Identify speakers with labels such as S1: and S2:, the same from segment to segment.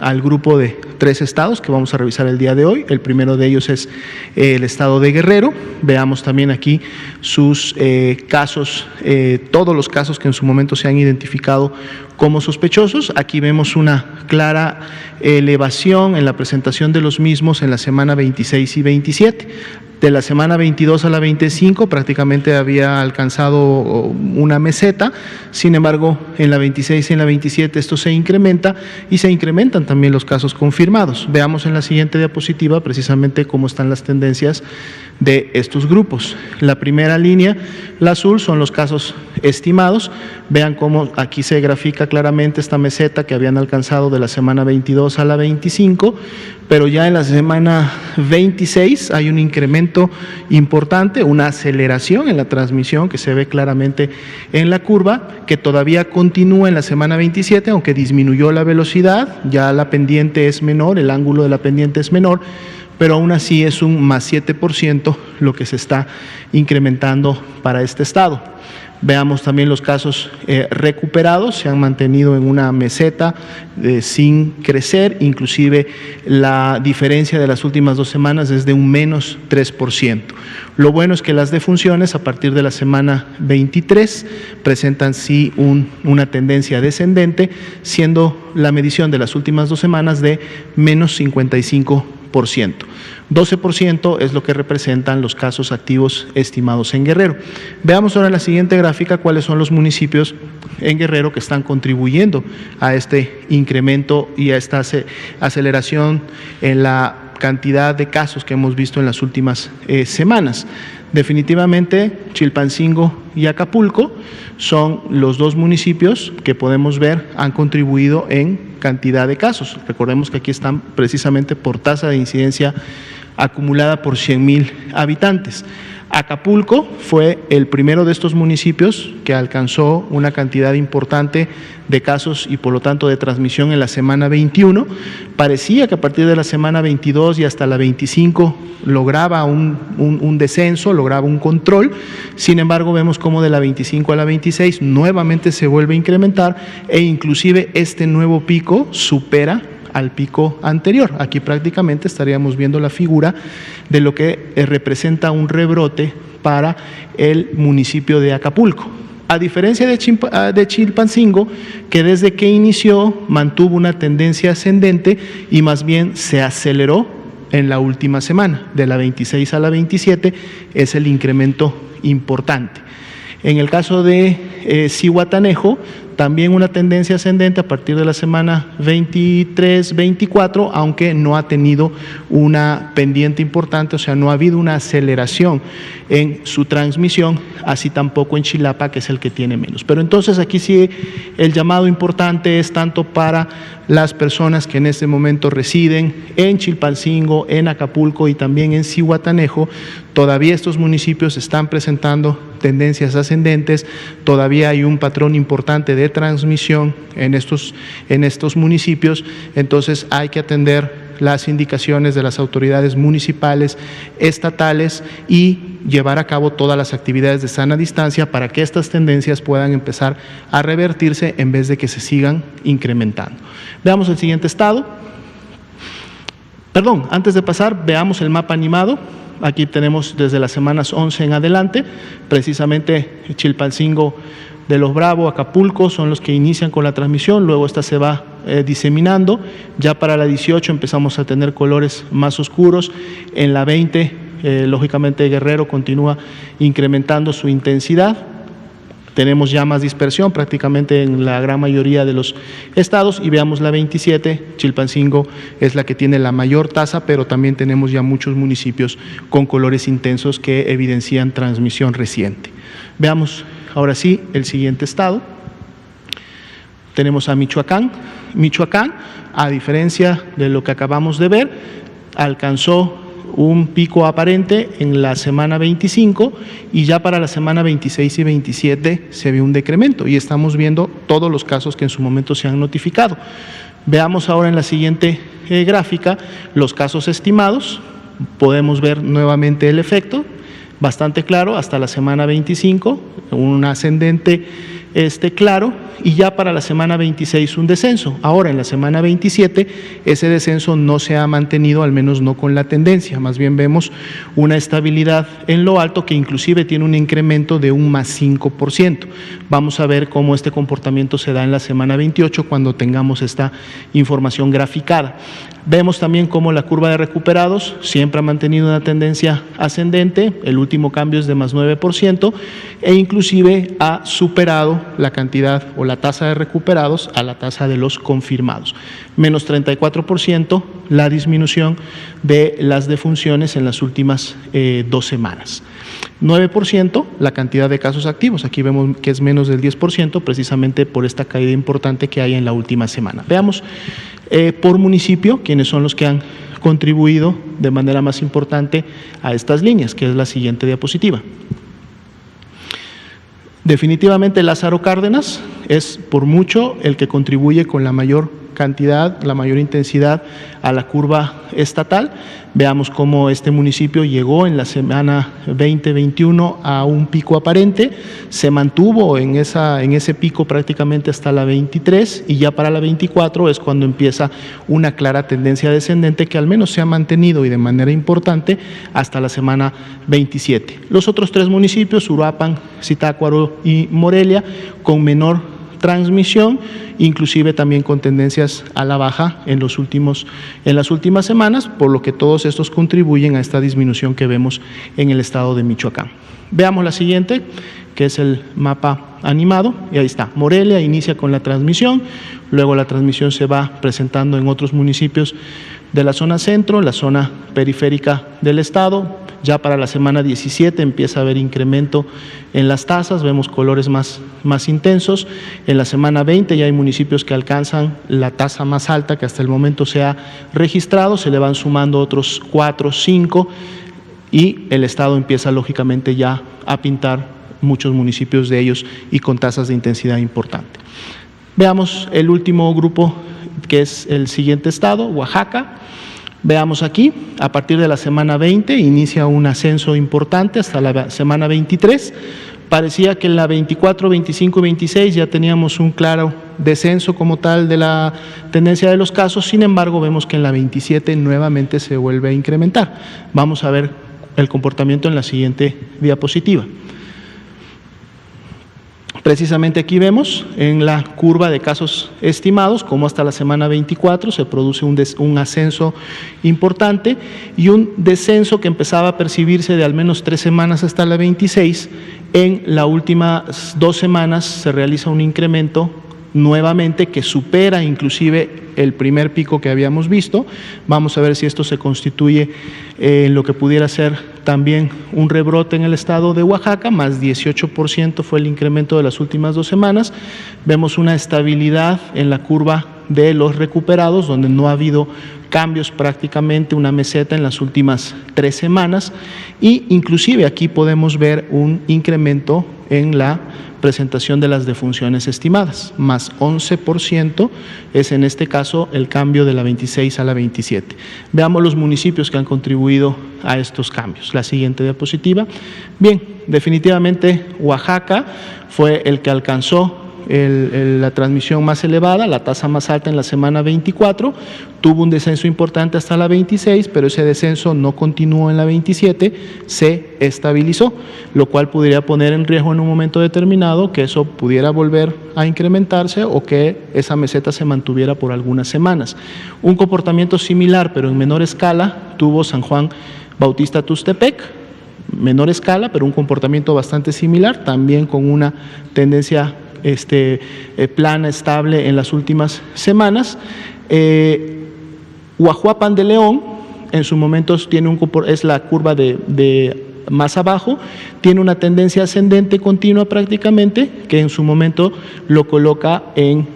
S1: al grupo de 3 estados que vamos a revisar el día de hoy. El primero de ellos es el estado de Guerrero. Veamos también aquí sus casos, todos los casos que en su momento se han identificado como sospechosos. Aquí vemos una clara elevación en la presentación de los mismos en la semana 26 y 27. De la semana 22 a la 25 prácticamente había alcanzado una meseta, sin embargo en la 26 y en la 27 esto se incrementa y se incrementan también los casos confirmados. Veamos en la siguiente diapositiva precisamente cómo están las tendencias de estos grupos. La primera línea, la azul, son los casos estimados. Vean cómo aquí se grafica claramente esta meseta que habían alcanzado de la semana 22 a la 25, pero ya en la semana 26 hay un incremento importante, una aceleración en la transmisión que se ve claramente en la curva, que todavía continúa en la semana 27, aunque disminuyó la velocidad, ya la pendiente es menor, el ángulo de la pendiente es menor, pero aún así es un más 7% lo que se está incrementando para este estado. Veamos también los casos recuperados, se han mantenido en una meseta sin crecer, inclusive la diferencia de las últimas 2 semanas es de un menos 3%. Lo bueno es que las defunciones a partir de la semana 23 presentan sí una tendencia descendente, siendo la medición de las últimas 2 semanas de menos 55%. 12% es lo que representan los casos activos estimados en Guerrero. Veamos ahora en la siguiente gráfica cuáles son los municipios en Guerrero que están contribuyendo a este incremento y a esta aceleración en la cantidad de casos que hemos visto en las últimas semanas. Definitivamente Chilpancingo y Acapulco son los 2 municipios que podemos ver han contribuido en cantidad de casos. Recordemos que aquí están precisamente por tasa de incidencia acumulada por 100,000 habitantes. Acapulco fue el primero de estos municipios que alcanzó una cantidad importante de casos y por lo tanto de transmisión en la semana 21. Parecía que a partir de la semana 22 y hasta la 25 lograba un descenso, lograba un control. Sin embargo, vemos cómo de la 25 a la 26 nuevamente se vuelve a incrementar e inclusive este nuevo pico supera al pico anterior. Aquí prácticamente estaríamos viendo la figura de lo que representa un rebrote para el municipio de Acapulco. A diferencia de Chilpancingo, que desde que inició mantuvo una tendencia ascendente y más bien se aceleró en la última semana, de la 26 a la 27 es el incremento importante. En el caso de Zihuatanejo, también una tendencia ascendente a partir de la semana 23-24, aunque no ha tenido una pendiente importante, o sea, no ha habido una aceleración en su transmisión, así tampoco en Chilapa, que es el que tiene menos. Pero entonces aquí sí el llamado importante es tanto para las personas que en este momento residen en Chilpancingo, en Acapulco y también en Zihuatanejo. Todavía estos municipios están presentando tendencias ascendentes, todavía hay un patrón importante de transmisión en estos municipios, entonces hay que atender las indicaciones de las autoridades municipales, estatales y llevar a cabo todas las actividades de sana distancia para que estas tendencias puedan empezar a revertirse en vez de que se sigan incrementando. Veamos el siguiente estado. Perdón, antes de pasar, veamos el mapa animado. Aquí tenemos desde las semanas 11 en adelante, precisamente Chilpancingo de los Bravo, Acapulco son los que inician con la transmisión, luego esta se va diseminando, ya para la 18 empezamos a tener colores más oscuros, en la 20 lógicamente Guerrero continúa incrementando su intensidad, tenemos ya más dispersión prácticamente en la gran mayoría de los estados y veamos la 27, Chilpancingo es la que tiene la mayor tasa, pero también tenemos ya muchos municipios con colores intensos que evidencian transmisión reciente. Veamos ahora sí el siguiente estado. Tenemos a Michoacán. Michoacán, a diferencia de lo que acabamos de ver, alcanzó un pico aparente en la semana 25 y ya para la semana 26 y 27 se vio un decremento y estamos viendo todos los casos que en su momento se han notificado. Veamos ahora en la siguiente gráfica los casos estimados, podemos ver nuevamente el efecto, bastante claro, hasta la semana 25, un ascendente claro, y ya para la semana 26 un descenso. Ahora, en la semana 27, ese descenso no se ha mantenido, al menos no con la tendencia, más bien vemos una estabilidad en lo alto que inclusive tiene un incremento de un más 5%. Vamos a ver cómo este comportamiento se da en la semana 28 cuando tengamos esta información graficada. Vemos también cómo la curva de recuperados siempre ha mantenido una tendencia ascendente, el último cambio es de más 9% e inclusive ha superado la cantidad o la tasa de recuperados a la tasa de los confirmados. Menos 34% la disminución de las defunciones en las últimas 2 semanas. 9% la cantidad de casos activos, aquí vemos que es menos del 10% precisamente por esta caída importante que hay en la última semana. Veamos por municipio quiénes son los que han contribuido de manera más importante a estas líneas, que es la siguiente diapositiva. Definitivamente Lázaro Cárdenas es por mucho el que contribuye con la mayor cantidad, la mayor intensidad a la curva estatal. Veamos cómo este municipio llegó en la semana 20-21 a un pico aparente, se mantuvo en ese pico prácticamente hasta la 23 y ya para la 24 es cuando empieza una clara tendencia descendente que al menos se ha mantenido y de manera importante hasta la semana 27. Los otros 3 municipios, Uruapan, Zitácuaro y Morelia, con menor transmisión, inclusive también con tendencias a la baja en las últimas semanas, por lo que todos estos contribuyen a esta disminución que vemos en el estado de Michoacán. Veamos la siguiente, que es el mapa animado, y ahí está. Morelia inicia con la transmisión, luego la transmisión se va presentando en otros municipios de la zona centro, la zona periférica del estado. Ya para la semana 17 empieza a haber incremento en las tasas, vemos colores más intensos. En la semana 20 ya hay municipios que alcanzan la tasa más alta que hasta el momento se ha registrado, se le van sumando otros 4, 5 y el estado empieza lógicamente ya a pintar muchos municipios de ellos y con tasas de intensidad importante. Veamos el último grupo, que es el siguiente estado, Oaxaca. Veamos aquí, a partir de la semana 20 inicia un ascenso importante hasta la semana 23. Parecía que en la 24, 25 y 26 ya teníamos un claro descenso como tal de la tendencia de los casos, sin embargo vemos que en la 27 nuevamente se vuelve a incrementar. Vamos a ver el comportamiento en la siguiente diapositiva. Precisamente aquí vemos en la curva de casos estimados cómo hasta la semana 24 se produce un ascenso importante y un descenso que empezaba a percibirse de al menos 3 semanas hasta la 26. En las últimas 2 semanas se realiza un incremento nuevamente que supera inclusive el primer pico que habíamos visto. Vamos a ver si esto se constituye en lo que pudiera ser también un rebrote en el estado de Oaxaca, más 18% fue el incremento de las últimas 2 semanas. Vemos una estabilidad en la curva de los recuperados, donde no ha habido cambios prácticamente, una meseta en las últimas 3 semanas y inclusive aquí podemos ver un incremento en la presentación de las defunciones estimadas, más 11% es en este caso el cambio de la 26 a la 27. Veamos los municipios que han contribuido a estos cambios. La siguiente diapositiva. Bien, definitivamente Oaxaca fue el que alcanzó la transmisión más elevada, la tasa más alta en la semana 24, tuvo un descenso importante hasta la 26, pero ese descenso no continuó en la 27, se estabilizó, lo cual podría poner en riesgo en un momento determinado que eso pudiera volver a incrementarse o que esa meseta se mantuviera por algunas semanas. Un comportamiento similar, pero en menor escala, tuvo San Juan Bautista Tuxtepec, menor escala, pero un comportamiento bastante similar, también con una tendencia plana, estable en las últimas semanas. Huajuapan de León, en su momento es la curva de más abajo, tiene una tendencia ascendente continua prácticamente, que en su momento lo coloca en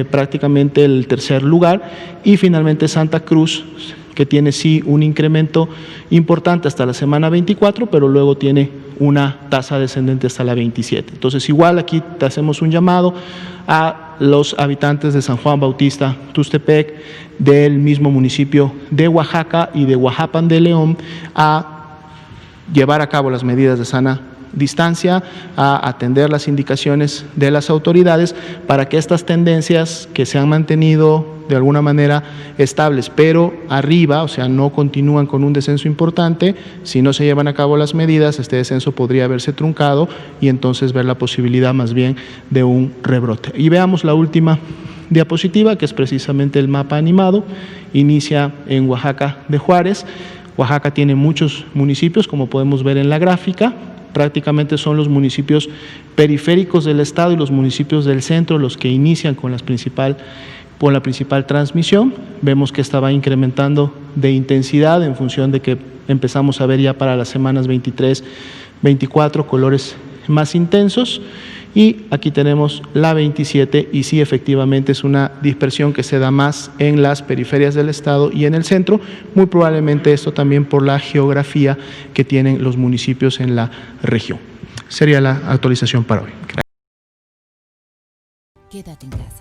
S1: prácticamente el tercer lugar, y finalmente Santa Cruz, que tiene sí un incremento importante hasta la semana 24, pero luego tiene una tasa descendente hasta la 27. Entonces, igual aquí te hacemos un llamado a los habitantes de San Juan Bautista Tuxtepec, del mismo municipio de Oaxaca y de Huajuapan de León, a llevar a cabo las medidas de sana distancia, a atender las indicaciones de las autoridades para que estas tendencias que se han mantenido de alguna manera estables, pero arriba, o sea, no continúan con un descenso importante, si no se llevan a cabo las medidas, este descenso podría haberse truncado y entonces ver la posibilidad más bien de un rebrote. Y veamos la última diapositiva, que es precisamente el mapa animado. Inicia en Oaxaca de Juárez. Oaxaca tiene muchos municipios, como podemos ver en la gráfica. Prácticamente son los municipios periféricos del estado y los municipios del centro los que inician con la principal transmisión. Vemos que esta va incrementando de intensidad en función de que empezamos a ver ya para las semanas 23, 24 colores más intensos. Y aquí tenemos la 27 y sí, efectivamente es una dispersión que se da más en las periferias del estado y en el centro, muy probablemente esto también por la geografía que tienen los municipios en la región. Sería la actualización para hoy.
S2: Quédate en casa.